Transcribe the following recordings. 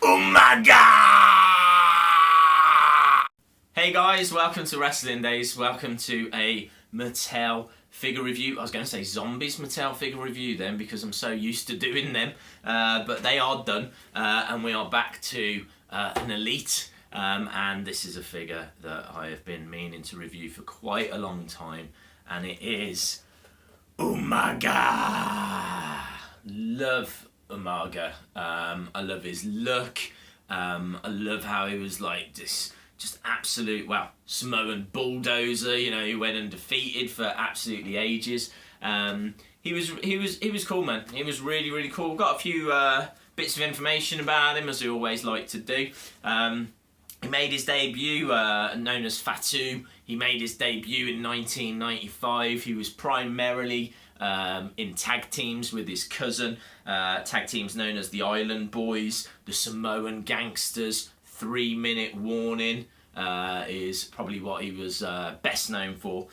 Umaga! Hey guys, welcome to Wrestling Days. Welcome to a Mattel figure review. I was going to say Zombies Mattel figure review then because I'm so used to doing them. But they are done and we are back to an Elite. And this is a figure that I have been meaning to review for quite a long time. And it is Umaga. Love Umaga. I love his look. I love how he was like this just absolute, well, Samoan bulldozer, you know, he went undefeated for absolutely ages. He was cool, man. He was really, really cool. Got a few bits of information about him, as we always like to do. He made his debut, known as Fatu. He made his debut in 1995. He was primarily in tag teams with his cousin. Tag teams known as the Island Boys, the Samoan Gangsters. 3-minute warning is probably what he was best known for.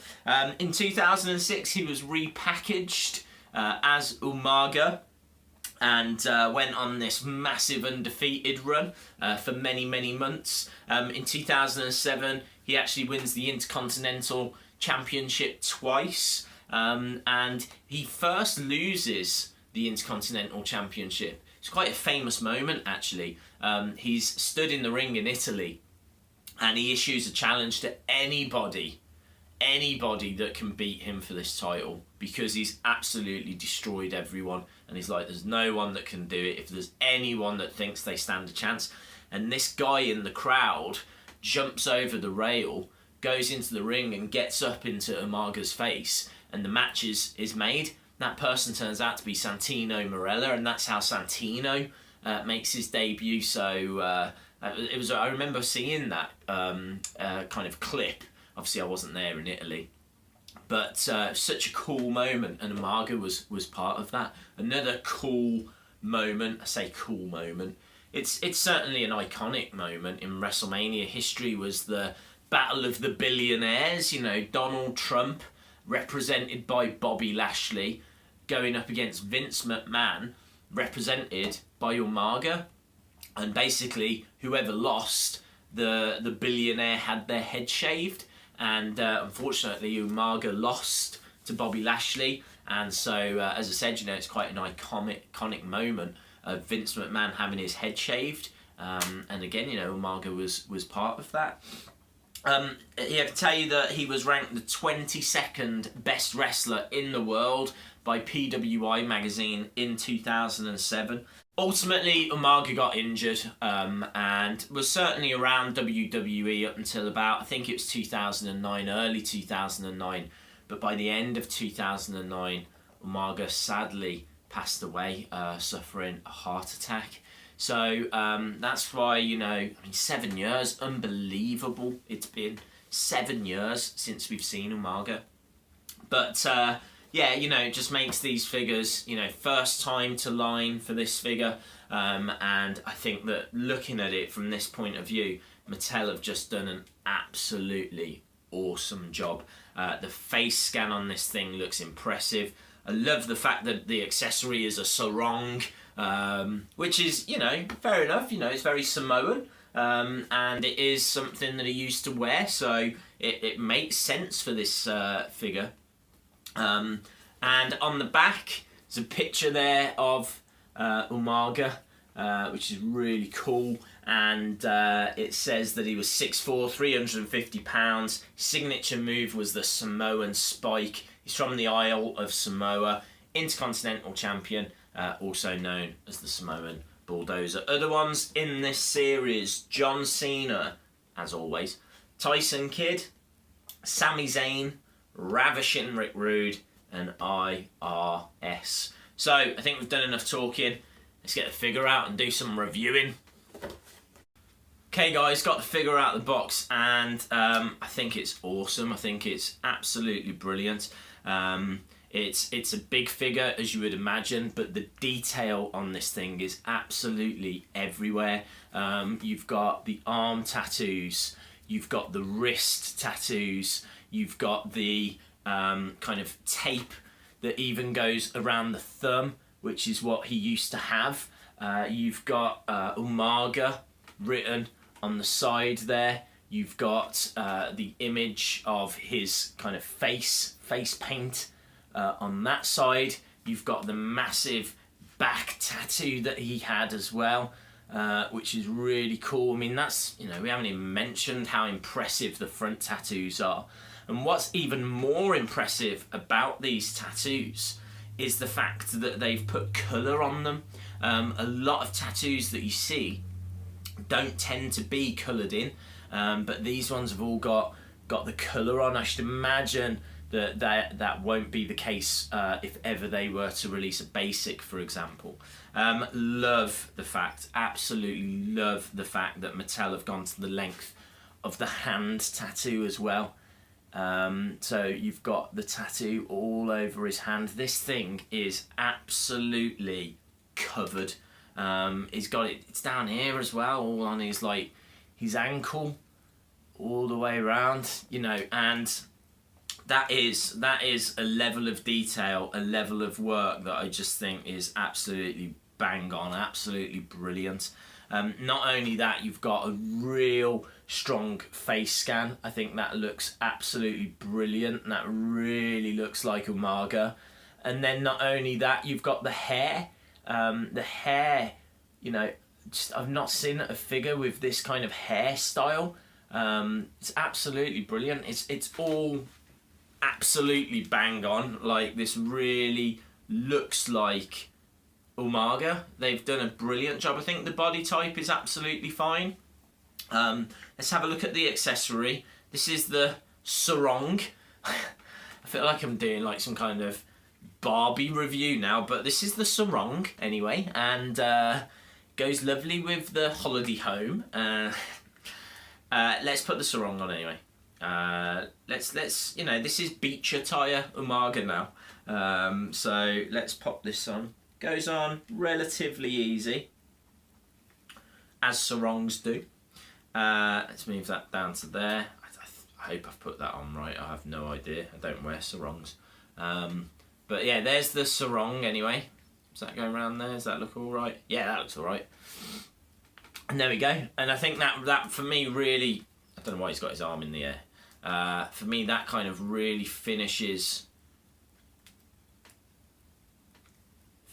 In 2006, he was repackaged as Umaga and went on this massive undefeated run for many, many months. In 2007, he actually wins the Intercontinental Championship twice, and he first loses the Intercontinental Championship. It's quite a famous moment, actually. He's stood in the ring in Italy and he issues a challenge to anybody that can beat him for this title, because he's absolutely destroyed everyone. And he's like, there's no one that can do it if there's anyone that thinks they stand a chance. And this guy in the crowd jumps over the rail, goes into the ring and gets up into Umaga's face, and the match is made. That person turns out to be Santino Marella, and that's how Santino makes his debut. So it was. I remember seeing that kind of clip. Obviously, I wasn't there in Italy, but such a cool moment, and Umaga was part of that. Another cool moment. I say cool moment. It's certainly an iconic moment in WrestleMania history. Was the Battle of the Billionaires? You know, Donald Trump, represented by Bobby Lashley, going up against Vince McMahon, represented by Umaga. And basically, whoever lost, the billionaire had their head shaved. And unfortunately, Umaga lost to Bobby Lashley. And so, as I said, you know, it's quite an iconic moment of Vince McMahon having his head shaved. And again, you know, Umaga was part of that. Here to tell you that he was ranked the 22nd best wrestler in the world by PWI magazine in 2007. Ultimately, Umaga got injured and was certainly around WWE up until about, I think it was 2009, early 2009. But by the end of 2009, Umaga sadly passed away, suffering a heart attack. So that's why, you know, I mean, 7 years, unbelievable. It's been 7 years since we've seen Umaga. But yeah, you know, it just makes these figures, you know, first time to line for this figure. And I think that looking at it from this point of view, Mattel have just done an absolutely awesome job. The face scan on this thing looks impressive. I love the fact that the accessory is a sarong, which is, you know, fair enough. You know, it's very Samoan, and it is something that he used to wear, so it makes sense for this figure. And on the back, there's a picture there of Umaga, which is really cool. And it says that he was 6'4", 350 pounds. Signature move was the Samoan Spike. He's from the Isle of Samoa, Intercontinental Champion, also known as the Samoan Bulldozer. Other ones in this series: John Cena, as always, Tyson Kidd, Sami Zayn, Ravishing Rick Rude, and IRS. So I think we've done enough talking. Let's get the figure out and do some reviewing. Okay guys, got the figure out of the box, and I think it's awesome. I think it's absolutely brilliant. It's a big figure, as you would imagine, but the detail on this thing is absolutely everywhere. You've got the arm tattoos, you've got the wrist tattoos, you've got the kind of tape that even goes around the thumb, which is what he used to have. You've got Umaga written on the side there. You've got the image of his kind of face paint on that side. You've got the massive back tattoo that he had as well, which is really cool. I mean, that's, you know, we haven't even mentioned how impressive the front tattoos are. And what's even more impressive about these tattoos is the fact that they've put colour on them. A lot of tattoos that you see don't tend to be coloured in, but these ones have all got the colour on. I should imagine that won't be the case if ever they were to release a basic, for example. Love the fact, absolutely love the fact that Mattel have gone to the length of the hand tattoo as well. So you've got the tattoo all over his hand. This thing is absolutely covered. He's got it, it's down here as well, all on his, like, his ankle, all the way around, you know, and that is a level of detail, a level of work that I just think is absolutely bang on, absolutely brilliant. Not only that, you've got a real strong face scan. I think that looks absolutely brilliant. That really looks like Umaga. And then not only that, you've got the hair. The hair, you know, just, I've not seen a figure with this kind of hairstyle. It's absolutely brilliant. It's all absolutely bang on. Like, this really looks like Umaga. They've done a brilliant job. I think the body type is absolutely fine. Let's have a look at the accessory. This is the sarong. I feel like I'm doing like some kind of Barbie review now, but this is the sarong anyway, and goes lovely with the holiday home. Let's put the sarong on anyway. Let's you know, this is beach attire Umaga now. So let's pop this on. Goes on relatively easy, as sarongs do. Let's move that down to there. I hope I've put that on right. I have no idea. I don't wear sarongs. But yeah, there's the sarong anyway. Does that go around there? Does that look all right? Yeah, that looks all right. And there we go. And I think that for me really, I don't know why he's got his arm in the air. For me, that kind of really finishes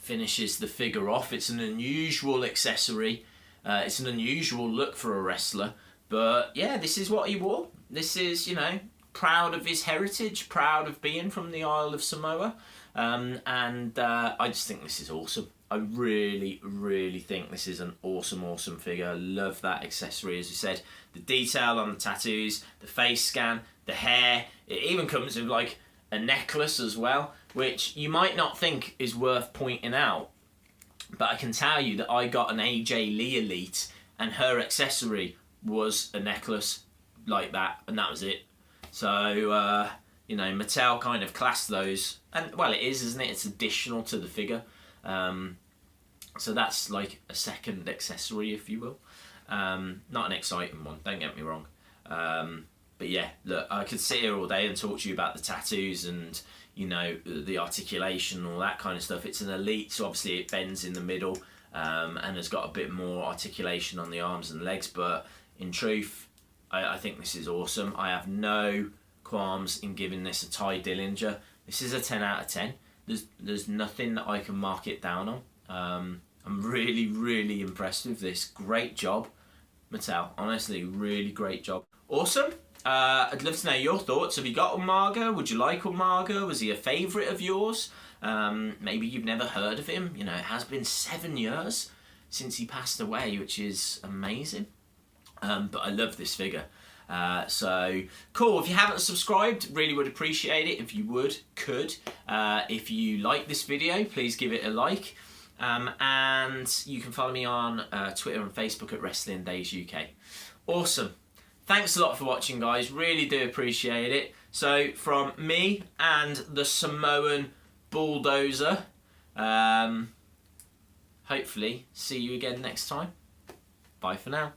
the figure off. It's an unusual accessory. It's an unusual look for a wrestler. But yeah, this is what he wore. This is, you know, proud of his heritage, proud of being from the Isle of Samoa. I just think this is awesome. I really, really think this is an awesome, awesome figure. I love that accessory, as we said. The detail on the tattoos, the face scan, the hair. It even comes with like a necklace as well, which you might not think is worth pointing out. But I can tell you that I got an AJ Lee Elite and her accessory was a necklace like that, and that was it. So, you know, Mattel kind of classed those, and well, it is, isn't it? It's additional to the figure. So that's like a second accessory, if you will. Not an exciting one, don't get me wrong. But yeah, look, I could sit here all day and talk to you about the tattoos and, you know, the articulation and all that kind of stuff. It's an elite, so obviously it bends in the middle and has got a bit more articulation on the arms and legs. But in truth, I think this is awesome. I have no qualms in giving this a Ty Dillinger. This is a 10 out of 10. There's nothing that I can mark it down on. I'm really, really impressed with this. Great job, Mattel. Honestly, really great job. Awesome. I'd love to know your thoughts. Have you got Umaga? Would you like Umaga? Was he a favourite of yours? Maybe you've never heard of him. You know, it has been 7 years since he passed away, which is amazing. But I love this figure. So cool. If you haven't subscribed, really would appreciate it if you could. If you like this video, please give it a like. And you can follow me on Twitter and Facebook at Wrestling Days UK. Awesome. Thanks a lot for watching, guys. Really do appreciate it. So from me and the Samoan Bulldozer, hopefully see you again next time. Bye for now.